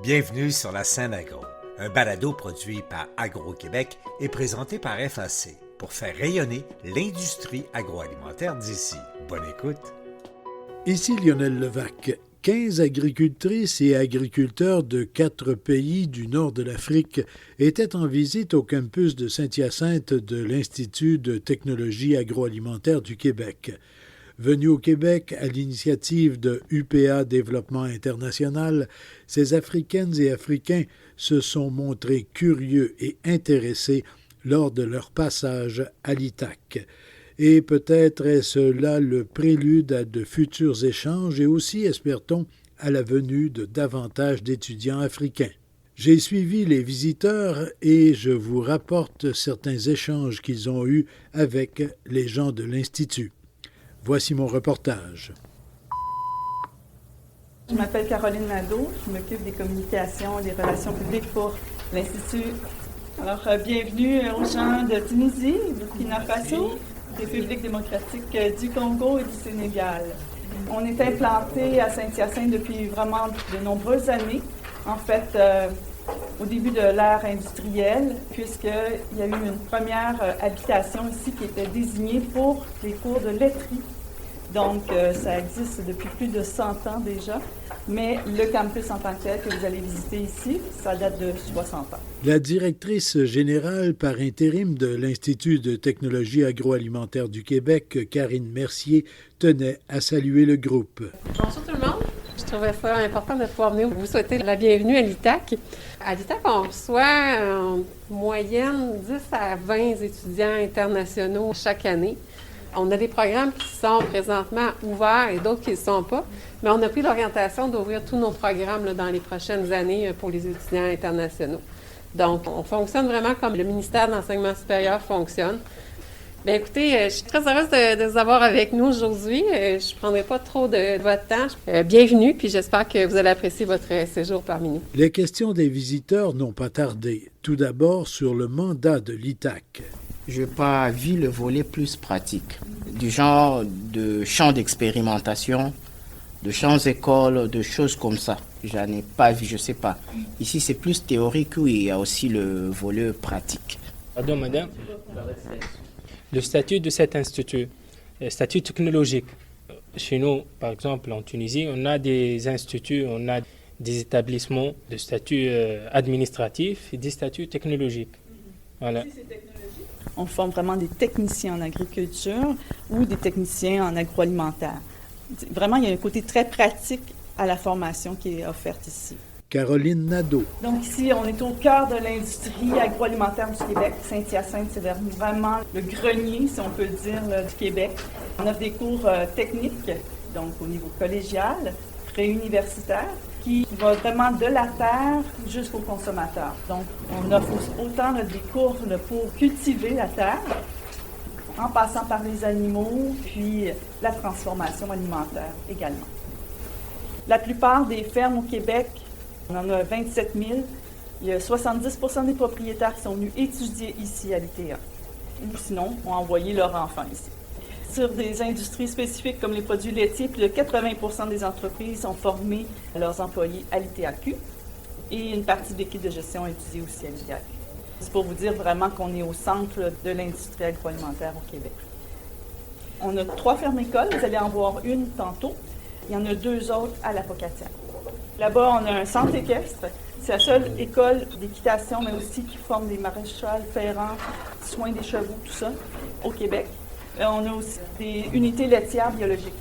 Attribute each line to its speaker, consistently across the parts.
Speaker 1: Bienvenue sur la scène agro, un balado produit par Agro-Québec et présenté par FAC pour faire rayonner l'industrie agroalimentaire d'ici. Bonne écoute.
Speaker 2: Ici Lionel Levac. 15 agricultrices et agriculteurs de 4 pays du nord de l'Afrique étaient en visite au campus de Saint-Hyacinthe de l'Institut de technologie agroalimentaire du Québec. Venus au Québec à l'initiative de UPA Développement International, ces Africaines et Africains se sont montrés curieux et intéressés lors de leur passage à l'ITAC. Et peut-être est-ce là le prélude à de futurs échanges et aussi, espère-t-on, à la venue de davantage d'étudiants africains. J'ai suivi les visiteurs et je vous rapporte certains échanges qu'ils ont eus avec les gens de l'Institut. Voici mon reportage.
Speaker 3: Je m'appelle Caroline Nadeau, je m'occupe des communications et des relations publiques pour l'Institut. Alors, bienvenue aux gens de Tunisie, Burkina Faso, République démocratique du Congo et du Sénégal. On est implanté à Saint-Hyacinthe depuis vraiment de nombreuses années. En fait, au début de l'ère industrielle, puisqu'il y a eu une première habitation ici qui était désignée pour les cours de laiterie. Donc, ça existe depuis plus de 100 ans déjà, mais le campus en tant que tel que vous allez visiter ici, ça date de 60 ans.
Speaker 2: La directrice générale par intérim de l'Institut de technologie agroalimentaire du Québec, Karine Mercier, tenait à saluer le groupe.
Speaker 4: Bonjour tout le monde. Je trouvais ça important de pouvoir venir vous souhaiter la bienvenue à l'ITAC. À l'ITAC, on reçoit en moyenne 10 à 20 étudiants internationaux chaque année. On a des programmes qui sont présentement ouverts et d'autres qui ne le sont pas, mais on a pris l'orientation d'ouvrir tous nos programmes là, dans les prochaines années pour les étudiants internationaux. Donc, on fonctionne vraiment comme le ministère de l'Enseignement supérieur fonctionne. Bien, écoutez, je suis très heureuse de vous avoir avec nous aujourd'hui. Je ne prendrai pas trop de votre temps. Bienvenue, puis j'espère que vous allez apprécier votre séjour parmi nous.
Speaker 2: Les questions des visiteurs n'ont pas tardé. Tout d'abord sur le mandat de l'ITAC.
Speaker 5: Je n'ai pas vu le volet plus pratique, du genre de champs d'expérimentation, de champs écoles, de choses comme ça. Je n'en ai pas vu, je ne sais pas. Ici, c'est plus théorique où il y a aussi le volet pratique.
Speaker 6: Pardon, madame. Le statut de cet institut, le statut technologique. Chez nous, par exemple, en Tunisie, on a des instituts, on a des établissements de statut administratif et des statuts technologiques. Voilà.
Speaker 3: On forme vraiment des techniciens en agriculture ou des techniciens en agroalimentaire. Vraiment, il y a un côté très pratique à la formation qui est offerte ici.
Speaker 2: Caroline Nadeau.
Speaker 3: Donc ici, on est au cœur de l'industrie agroalimentaire du Québec. Saint-Hyacinthe, c'est vraiment le grenier, si on peut le dire, là, du Québec. On offre des cours techniques, donc au niveau collégial, préuniversitaire, qui va vraiment de la terre jusqu'au consommateur. Donc, on offre autant là, des cours là, pour cultiver la terre, en passant par les animaux, puis la transformation alimentaire également. La plupart des fermes au Québec, on en a 27 000. Il y a 70% des propriétaires qui sont venus étudier ici à l'ITA. Ou sinon, ont envoyé leurs enfants ici. Sur des industries spécifiques comme les produits laitiers, plus de 80% des entreprises ont formé leurs employés à l'ITAQ et une partie de l'équipe de gestion a étudié aussi à l'ITAQ. C'est pour vous dire vraiment qu'on est au centre de l'industrie agroalimentaire au Québec. On a 3 fermes-écoles, vous allez en voir une tantôt. Il y en a 2 autres à la Pocatière. Là-bas, on a un centre équestre. C'est la seule école d'équitation, mais aussi qui forme des maréchals ferrants, soins des chevaux, tout ça, au Québec. On a aussi des unités laitières biologiques.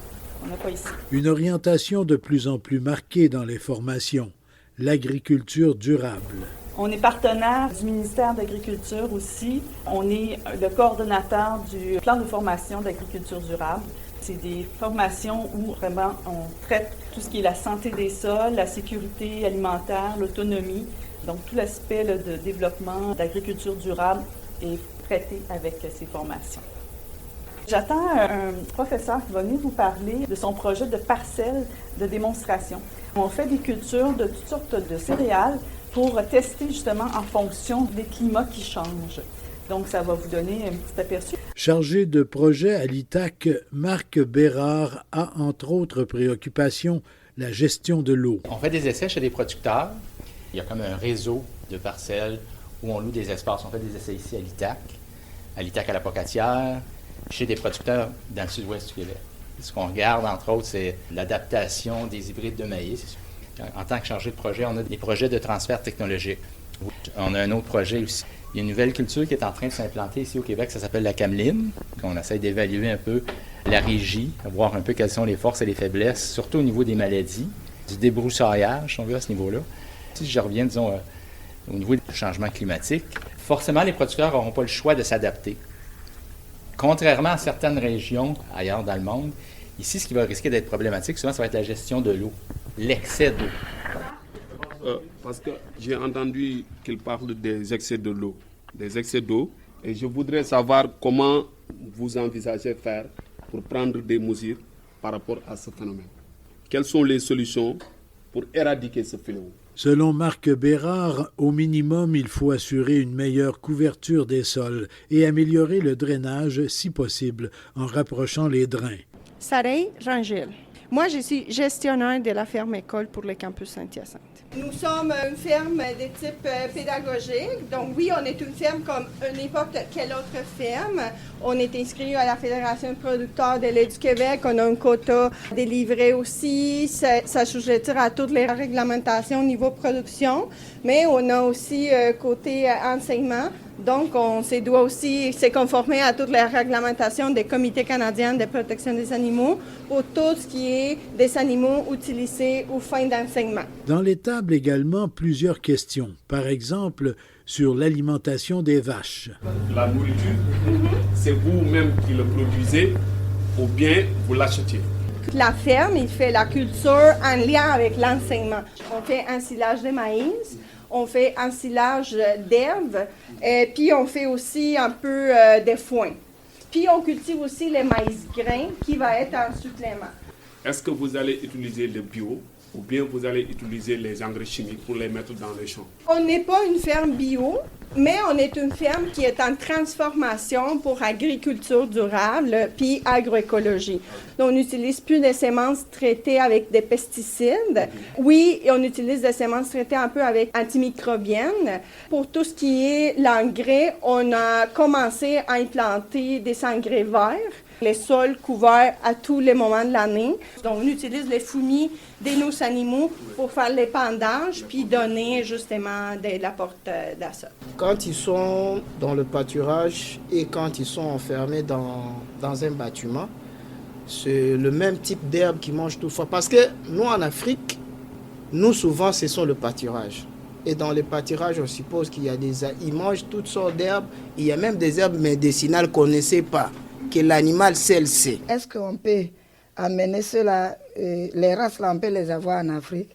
Speaker 3: On n'a pas ici.
Speaker 2: Une orientation de plus en plus marquée dans les formations, l'agriculture durable.
Speaker 3: On est partenaire du ministère de l'Agriculture aussi. On est le coordonnateur du plan de formation d'agriculture durable. C'est des formations où vraiment on traite tout ce qui est la santé des sols, la sécurité alimentaire, l'autonomie. Donc tout l'aspect là, de développement d'agriculture durable est traité avec ces formations. J'attends un professeur qui va venir vous parler de son projet de parcelle de démonstration. On fait des cultures de toutes sortes de céréales pour tester justement en fonction des climats qui changent. Donc, ça va vous donner un petit aperçu.
Speaker 2: Chargé de projet à l'ITAC, Marc Bérard a entre autres préoccupations la gestion de l'eau.
Speaker 7: On fait des essais chez des producteurs Il y a comme un réseau de parcelles où on loue des espaces. On fait des essais ici à l'ITAC à la Pocatière, chez des producteurs dans le sud-ouest du Québec. Ce qu'on regarde, entre autres, c'est l'adaptation des hybrides de maïs. En tant que chargé de projet, on a des projets de transfert technologique. On a un autre projet aussi. Il y a une nouvelle culture qui est en train de s'implanter ici au Québec, ça s'appelle la cameline. On essaie d'évaluer un peu la régie, voir un peu quelles sont les forces et les faiblesses, surtout au niveau des maladies, du débroussaillage, si on veut, à ce niveau-là. Si je reviens, disons, au niveau du changement climatique, forcément, les producteurs n'auront pas le choix de s'adapter. Contrairement à certaines régions ailleurs dans le monde, ici, ce qui va risquer d'être problématique, souvent, ça va être la gestion de l'eau, l'excès d'eau.
Speaker 8: Parce que j'ai entendu qu'il parle des excès de l'eau, et je voudrais savoir comment vous envisagez faire pour prendre des mesures par rapport à ce phénomène. Quelles sont les solutions pour éradiquer ce fléau?
Speaker 2: Selon Marc Bérard, au minimum, il faut assurer une meilleure couverture des sols et améliorer le drainage, si possible, en rapprochant les drains.
Speaker 9: Sarey Rangel. Moi, je suis gestionnaire de la ferme école pour le campus Saint-Hyacinthe. Nous sommes une ferme de type pédagogique. Donc oui, on est une ferme comme n'importe quelle autre ferme. On est inscrit à la Fédération de producteurs de lait du Québec. On a un quota délivré aussi. Ça sujette à toutes les réglementations au niveau production. Mais on a aussi côté enseignement. Donc, on doit aussi se conformer à toutes les réglementations des comités canadiens de protection des animaux pour tout ce qui est des animaux utilisés aux fins d'enseignement.
Speaker 2: Dans les tables également, plusieurs questions. Par exemple, sur l'alimentation des vaches.
Speaker 8: La nourriture, c'est vous-même qui le produisez ou bien vous l'achetez?
Speaker 9: La ferme, il fait la culture en lien avec l'enseignement. On fait un silage de maïs. On fait ensilage d'herbes, et puis on fait aussi un peu de foin. Puis on cultive aussi les maïs grains qui va être un supplément.
Speaker 8: Est-ce que vous allez utiliser le bio ou bien vous allez utiliser les engrais chimiques pour les mettre dans les champs?
Speaker 9: On n'est pas une ferme bio, mais on est une ferme qui est en transformation pour agriculture durable puis agroécologie. Donc, on n'utilise plus des semences traitées avec des pesticides. Oui, on utilise des semences traitées un peu avec antimicrobiennes. Pour tout ce qui est l'engrais, on a commencé à implanter des engrais verts. Les sols couverts à tous les moments de l'année. Donc, on utilise les fourmis de nos animaux pour faire l'épandage puis donner justement de l'apport d'azote.
Speaker 5: Quand ils sont dans le pâturage et quand ils sont enfermés dans un bâtiment, c'est le même type d'herbe qu'ils mangent toutefois. Parce que nous, en Afrique, nous, souvent, ce sont le pâturage. Et dans le pâturage, on suppose qu'il y a ils mangent toutes sortes d'herbes. Il y a même des herbes médicinales qu'on ne sait pas, que l'animal seul sait.
Speaker 10: Est-ce qu'on peut amener cela, les races là, on peut les avoir en Afrique?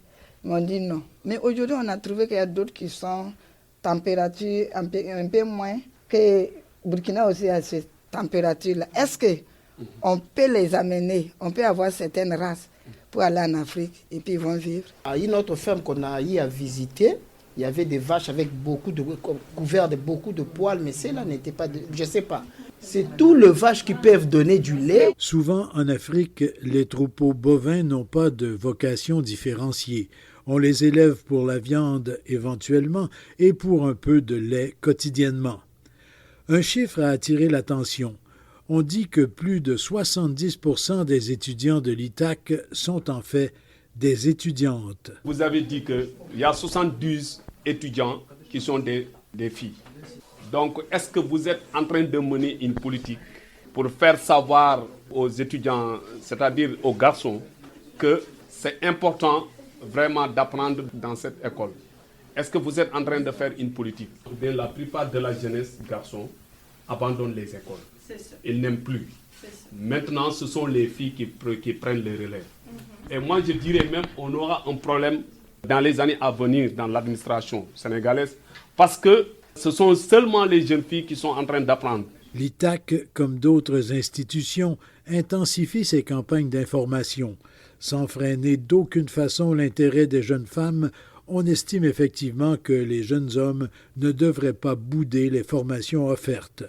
Speaker 10: On dit non. Mais aujourd'hui, on a trouvé qu'il y a d'autres qui sont température un peu moins, que Burkina aussi a cette température-là. Est-ce qu'on peut les amener, on peut avoir certaines races pour aller en Afrique et puis ils vont vivre?
Speaker 5: À une autre ferme qu'on a eu à visiter, il y avait des vaches avec couvertes de beaucoup de poils, mais celle-là n'était pas, je ne sais pas. C'est tous les vaches qui peuvent donner du lait.
Speaker 2: Souvent, en Afrique, les troupeaux bovins n'ont pas de vocation différenciée. On les élève pour la viande éventuellement et pour un peu de lait quotidiennement. Un chiffre a attiré l'attention. On dit que plus de 70% des étudiants de l'ITAC sont en fait des étudiantes.
Speaker 8: Vous avez dit qu'il y a 72 étudiants qui sont des filles. Donc, est-ce que vous êtes en train de mener une politique pour faire savoir aux étudiants, c'est-à-dire aux garçons, que c'est important vraiment d'apprendre dans cette école? Est-ce que vous êtes en train de faire une politique? La plupart de la jeunesse garçon abandonne les écoles. Ils n'aiment plus. Maintenant, ce sont les filles qui prennent le relais. Et moi, je dirais même qu'on aura un problème dans les années à venir dans l'administration sénégalaise parce que ce sont seulement les jeunes filles qui sont en train d'apprendre.
Speaker 2: L'ITAC, comme d'autres institutions, intensifie ses campagnes d'information. Sans freiner d'aucune façon l'intérêt des jeunes femmes, on estime effectivement que les jeunes hommes ne devraient pas bouder les formations offertes.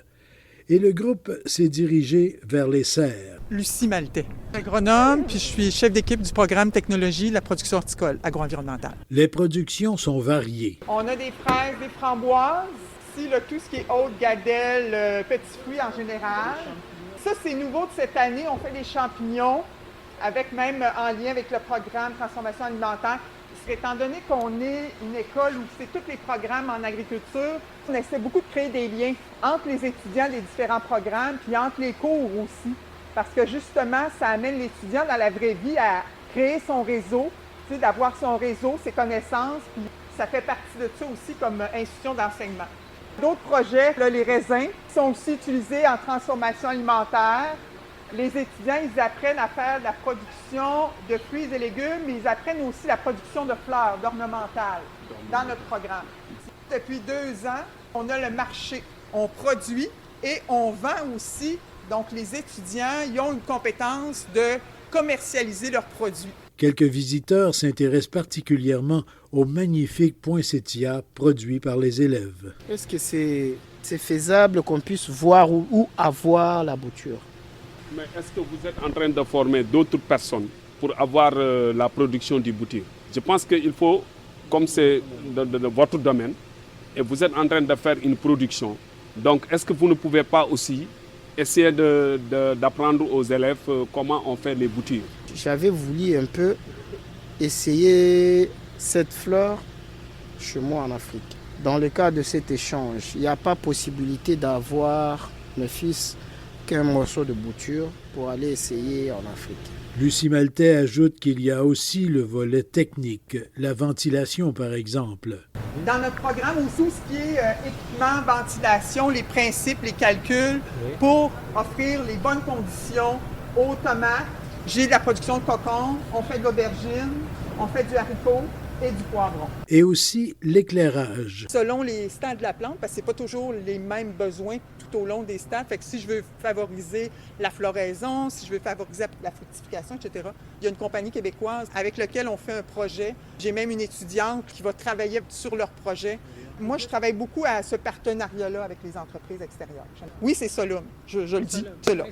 Speaker 2: et le groupe s'est dirigé vers les serres.
Speaker 11: Lucie Maltais, agronome, puis je suis chef d'équipe du programme Technologie de la production horticole agro-environnementale.
Speaker 2: Les productions sont variées.
Speaker 11: On a des fraises, des framboises, ici là, tout ce qui est haute, gadelle, petits fruits en général. Ça, c'est nouveau de cette année. On fait des champignons, avec même en lien avec le programme Transformation alimentaire. Étant donné qu'on est une école où c'est tous les programmes en agriculture, on essaie beaucoup de créer des liens entre les étudiants des différents programmes, puis entre les cours aussi. Parce que justement, ça amène l'étudiant dans la vraie vie à créer son réseau, d'avoir son réseau, ses connaissances, puis ça fait partie de ça aussi comme institution d'enseignement. D'autres projets, là, les raisins, sont aussi utilisés en transformation alimentaire. Les étudiants, ils apprennent à faire de la production de fruits et légumes, mais ils apprennent aussi la production de fleurs, d'ornementales, dans notre programme. Depuis 2 ans, on a le marché. On produit et on vend aussi. Donc, les étudiants, ils ont une compétence de commercialiser leurs produits.
Speaker 2: Quelques visiteurs s'intéressent particulièrement aux magnifiques poinsettias produits par les élèves.
Speaker 5: Est-ce que c'est faisable qu'on puisse voir ou avoir la bouture?
Speaker 8: Mais est-ce que vous êtes en train de former d'autres personnes pour avoir la production du bouture? Je pense qu'il faut, comme c'est de votre domaine, et vous êtes en train de faire une production, donc est-ce que vous ne pouvez pas aussi essayer d'apprendre aux élèves comment on fait les boutures?
Speaker 5: J'avais voulu un peu essayer cette fleur chez moi en Afrique. Dans le cadre de cet échange, il n'y a pas possibilité d'avoir mes fils qu'un morceau de bouture pour aller essayer en Afrique.
Speaker 2: Lucie Maltais ajoute qu'il y a aussi le volet technique, la ventilation par exemple.
Speaker 11: Dans notre programme aussi, ce qui est équipement, ventilation, les principes, les calculs, pour offrir les bonnes conditions aux tomates. J'ai de la production de cocon, on fait de l'aubergine, on fait du haricot et du poivron.
Speaker 2: Et aussi l'éclairage.
Speaker 11: Selon les stades de la plante, parce que ce n'est pas toujours les mêmes besoins tout au long des stades. Fait que si je veux favoriser la floraison, si je veux favoriser la fructification, etc., il y a une compagnie québécoise avec laquelle on fait un projet. J'ai même une étudiante qui va travailler sur leur projet. Moi, je travaille beaucoup à ce partenariat-là avec les entreprises extérieures. Oui, c'est ça là. Je le dis,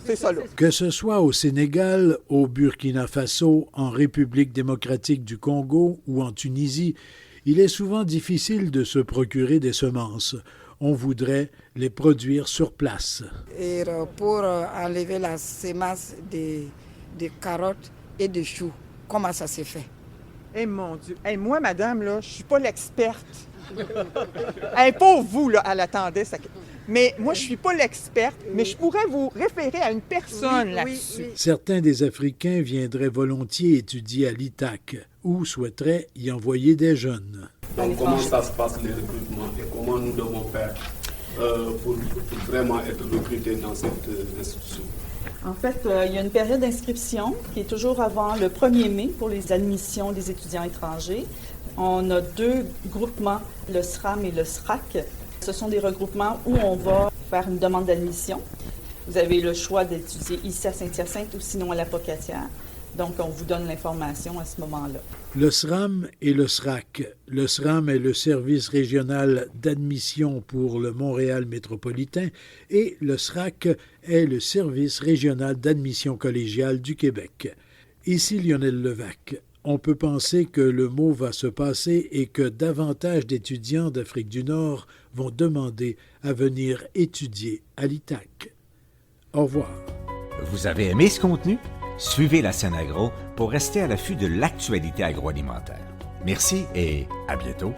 Speaker 11: c'est ça là.
Speaker 2: Que ce soit au Sénégal, au Burkina Faso, en République démocratique du Congo ou en Tunisie, il est souvent difficile de se procurer des semences. On voudrait les produire sur place.
Speaker 10: Et pour enlever la semence des carottes et des choux, comment ça s'est fait?
Speaker 11: Eh mon Dieu! Eh, moi, madame, là, je suis pas l'experte. Pour vous, là, elle attendait ça. Mais moi, je suis pas l'experte, mais je pourrais vous référer à une personne là-dessus.
Speaker 2: Certains des Africains viendraient volontiers étudier à l'ITAC ou souhaiteraient y envoyer des jeunes.
Speaker 8: Donc, comment ça se passe les recrutements et comment nous devons faire pour vraiment être recrutés dans cette institution?
Speaker 3: En fait, il y a une période d'inscription qui est toujours avant le 1er mai pour les admissions des étudiants étrangers. On a 2 groupements, le SRAM et le SRAC. Ce sont des regroupements où on va faire une demande d'admission. Vous avez le choix d'étudier ici à Saint-Hyacinthe ou sinon à la Pocatière. Donc, on vous donne l'information à ce moment-là.
Speaker 2: Le SRAM et le SRAC. Le SRAM est le service régional d'admission pour le Montréal métropolitain et le SRAC est le service régional d'admission collégiale du Québec. Ici Lionel Levac. On peut penser que le mot va se passer et que davantage d'étudiants d'Afrique du Nord vont demander à venir étudier à l'ITAC. Au revoir.
Speaker 1: Vous avez aimé ce contenu? Suivez la scène agro pour rester à l'affût de l'actualité agroalimentaire. Merci et à bientôt.